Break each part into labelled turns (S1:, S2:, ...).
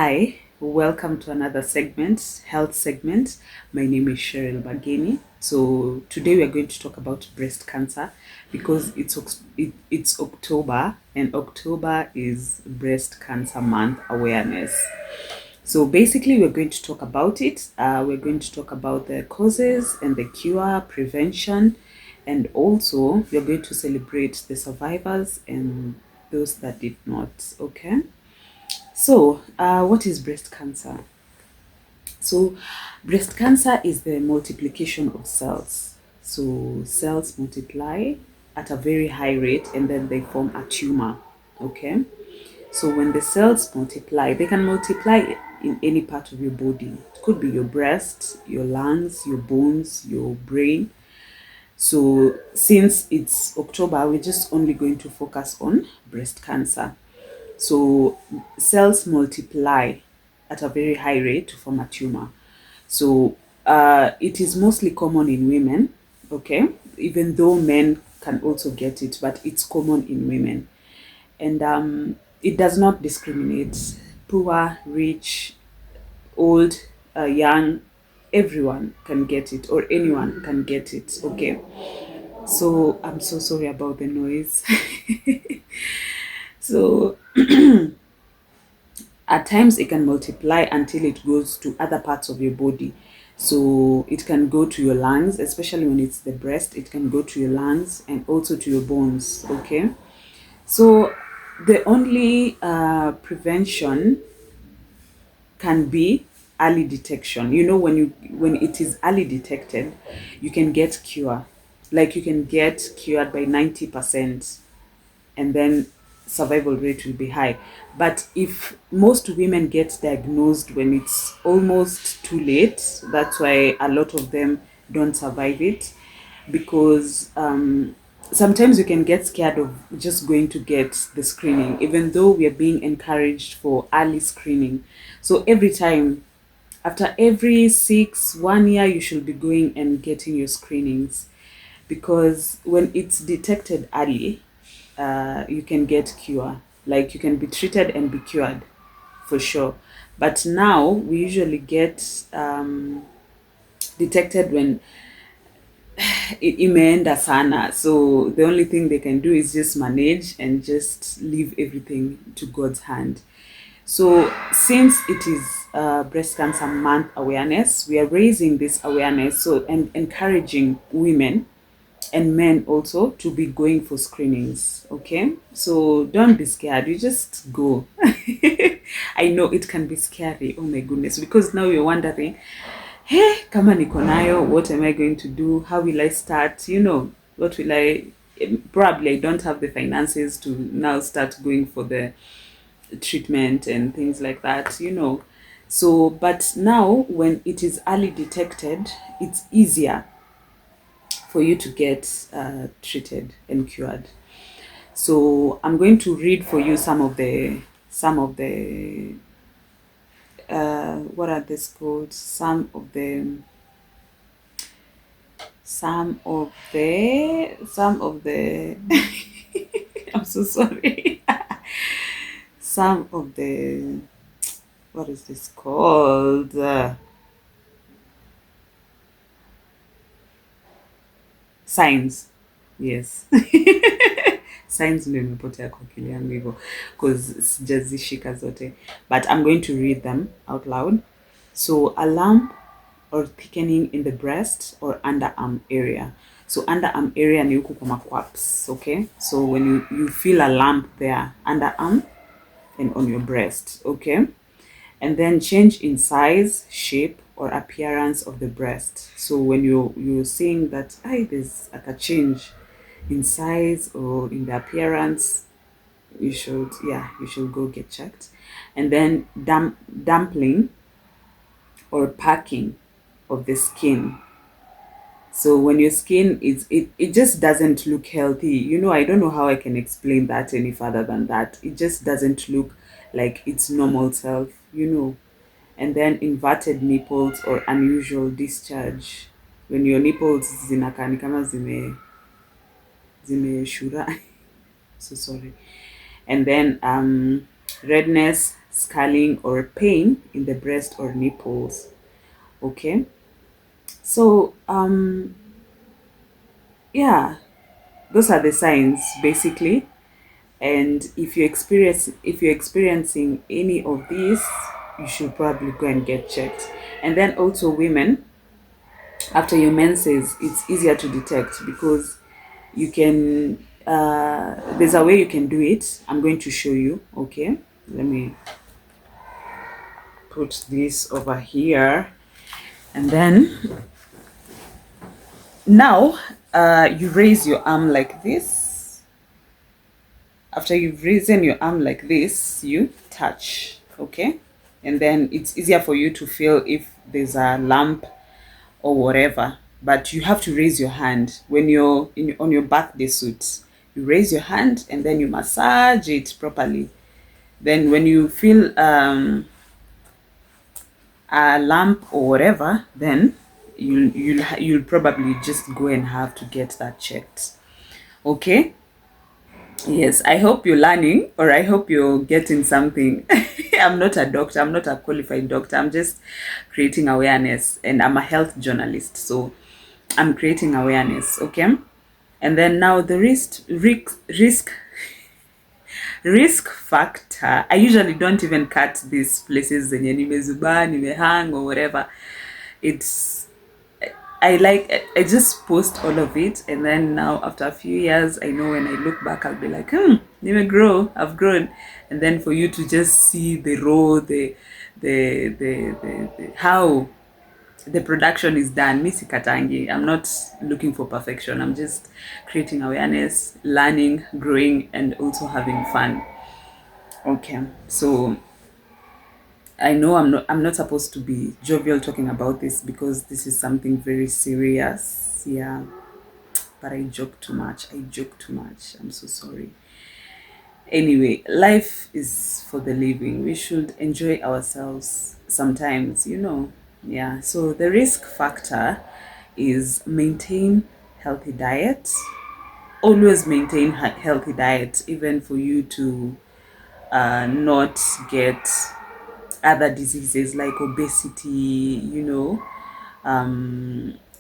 S1: Hi, welcome to another segment, health segment. My name is Cheryl Bageni. So today we are going to talk about breast cancer because it's October and October is Breast Cancer Month awareness. So basically, we're going to talk about it. We're going to talk about the causes and the cure, prevention, and also we're going to celebrate the survivors and those that did not. Okay. So, what is breast cancer? So, breast cancer is the multiplication of cells. So, cells multiply at a very high rate and then they form a tumor. Okay. So, when the cells multiply, they can multiply in any part of your body. It could be your breast, your lungs, your bones, your brain. So, since it's October, we're just only going to focus on breast cancer. So cells multiply at a very high rate to form a tumor. So it is mostly common in women, okay? Even though men can also get it, but it's common in women. And it does not discriminate. Poor, rich, old, young, everyone can get it, or anyone can get it, okay? So I'm so sorry about the noise. So at times it can multiply until it goes to other parts of your body. So it can go to your lungs, especially when it's the breast. It can go to your lungs and also to your bones. Okay. So the only prevention can be early detection. You know, when it is early detected, you can get cure. Like you can get cured by 90%, and then survival rate will be high. But if most women get diagnosed when it's almost too late, that's why a lot of them don't survive it, because sometimes you can get scared of just going to get the screening, even though we are being encouraged for early screening. So every time, after every 1 year, you should be going and getting your screenings, because when it's detected early, you can get cure. Like you can be treated and be cured for sure. But now we usually get detected when imeenda sana. So the only thing they can do is just manage and just leave everything to God's hand. So since it is breast cancer month awareness, we are raising this awareness, so and encouraging women and men also to be going for screenings. Okay, so don't be scared, you just go. I know it can be scary, oh my goodness, because now you're wondering, hey, kama niko nayo, what am I going to do? How will I start? What will I, probably I don't have the finances to now start going for the treatment and things like that. So but now when it is early detected, it's easier for you to get treated and cured. So I'm going to read for you some of the what are these called? Some of the I'm so sorry. Some of the, what is this called? Signs. Yes. Signs ndio imepotea kwa akili yangu hivyo, because sijazishika zote, but I'm going to read them out loud. So a lump or thickening in the breast or underarm area. So underarm area ni huku kwa maquaps, okay? So when you feel a lump there, underarm and on your breast, okay? And then change in size, shape, or appearance of the breast. So when you're seeing that, there's like a change in size or in the appearance, you should go get checked. And then dumpling or packing of the skin. So when your skin is, it just doesn't look healthy. I don't know how I can explain that any further than that. It just doesn't look like its normal self. And then inverted nipples or unusual discharge. When your nipples zinakaa ni kama zimeshura. So sorry. And then redness, scarring, or pain in the breast or nipples. Okay, so yeah, those are the signs basically. And if you're experiencing any of these, you should probably go and get checked. And then also women, after your menses, it's easier to detect because you can there's a way you can do it. I'm going to show you. Okay, let me put this over here. And then now you raise your arm like this. After you've risen your arm like this, you touch. Okay, and then it's easier for you to feel if there's a lump or whatever. But you have to raise your hand when you're on your birthday suit. You raise your hand and then you massage it properly. Then when you feel a lump or whatever, then you'll probably just go and have to get that checked. Okay. Yes, I hope you're learning, or I hope you're getting something. I'm not a doctor, I'm not a qualified doctor. I'm just creating awareness, and I'm a health journalist, so I'm creating awareness. Okay. And then now the risk factor. I usually don't even cut these places zenye nimezuba, nimehang or whatever. It's I just post all of it, and then now after a few years, I know when I look back, I'll be like, I've grown. And then for you to just see the raw, the how the production is done. Missy Katangi. I'm not looking for perfection. I'm just creating awareness, learning, growing, and also having fun. Okay, so I know I'm not supposed to be jovial talking about this because this is something very serious. Yeah, but I joke too much. I'm so sorry. Anyway, life is for the living. We should enjoy ourselves sometimes, Yeah. So the risk factor is maintain healthy diet. Always maintain healthy diet, even for you to not get other diseases like obesity,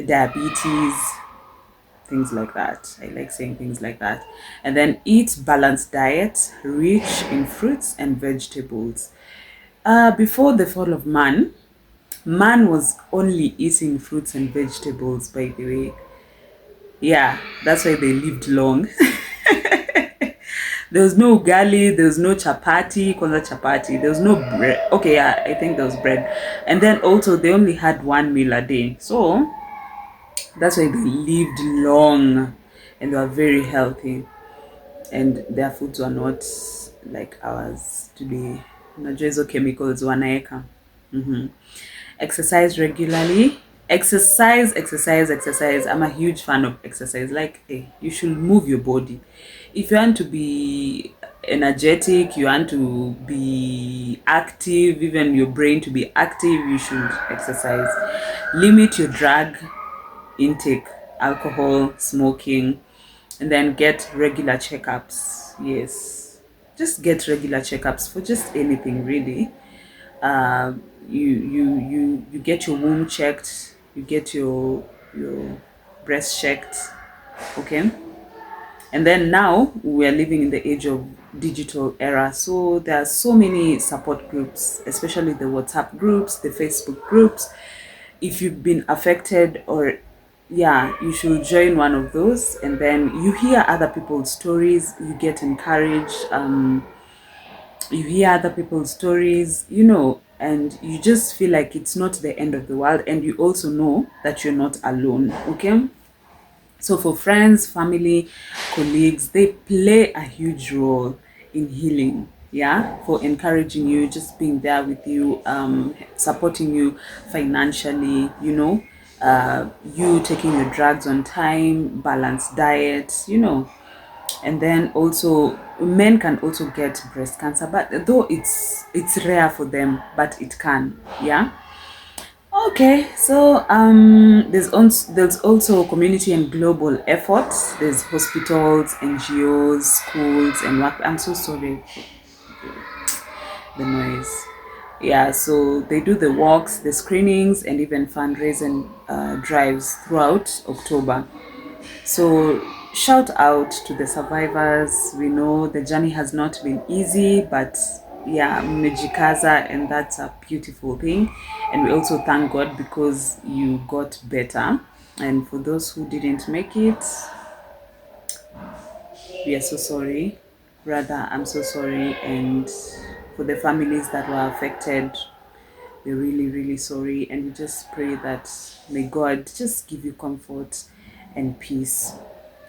S1: diabetes, things like that. I like saying things like that. And then eat balanced diet, rich in fruits and vegetables. Before the fall of man was only eating fruits and vegetables, by the way. Yeah, that's why they lived long. There was no ugali, there was no chapati, there was no bread. Okay, yeah, I think there was bread. And then also they only had one meal a day. So that's why they lived long and they were very healthy. And their foods were not like ours today. Najezo chemicals wanaeka. Exercise regularly. Exercise. I'm a huge fan of exercise. Like, hey, you should move your body. If you want to be energetic, you want to be active, even your brain to be active, you should exercise. Limit your drug intake, alcohol, smoking, and then get regular checkups. Yes, just get regular checkups for just anything really. You get your womb checked, you get your breast checked. Okay. And then now we're living in the age of digital era, so there are so many support groups, especially the WhatsApp groups, the Facebook groups. If you've been affected, or yeah, you should join one of those, and then you hear other people's stories, you get encouraged. You hear other people's stories, and you just feel like it's not the end of the world, and you also know that you're not alone. Okay. So for friends, family, colleagues, they play a huge role in healing. Yeah, for encouraging you, just being there with you, supporting you financially, you taking your drugs on time, balanced diet, and then also men can also get breast cancer, but though it's rare for them, but it can. Yeah. Okay, so there's also community and global efforts. There's hospitals, NGOs, schools, and work. I'm so sorry. the noise. Yeah, so they do the walks, the screenings, and even fundraising drives throughout October. So shout out to the survivors. We know the journey has not been easy, but yeah, mmejikaza, and that's a beautiful thing. And we also thank God because you got better. And for those who didn't make it, we are so sorry. Rather, I'm so sorry. And for the families that were affected, we're really, really sorry. And we just pray that may God just give you comfort and peace.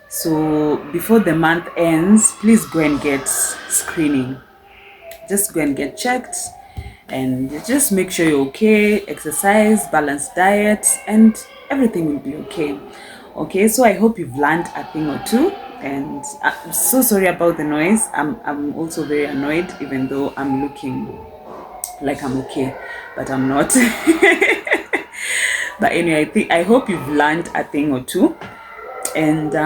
S1: So before the month ends, please go and get screening. Just go and get checked and just make sure you're okay, exercise, balanced diet, and everything will be okay. Okay, so I hope you've learned a thing or two. And I'm so sorry about the noise. I'm also very annoyed, even though I'm looking like I'm okay, but I'm not. But anyway, I hope you've learned a thing or two, and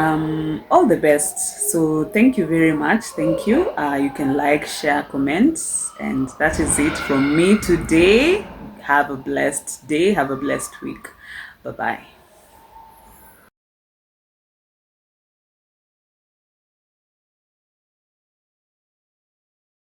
S1: all the best. So thank you very much. Thank you. You can like, share, comments, and that is it from me today. Have a blessed day. Have a blessed week. Bye bye.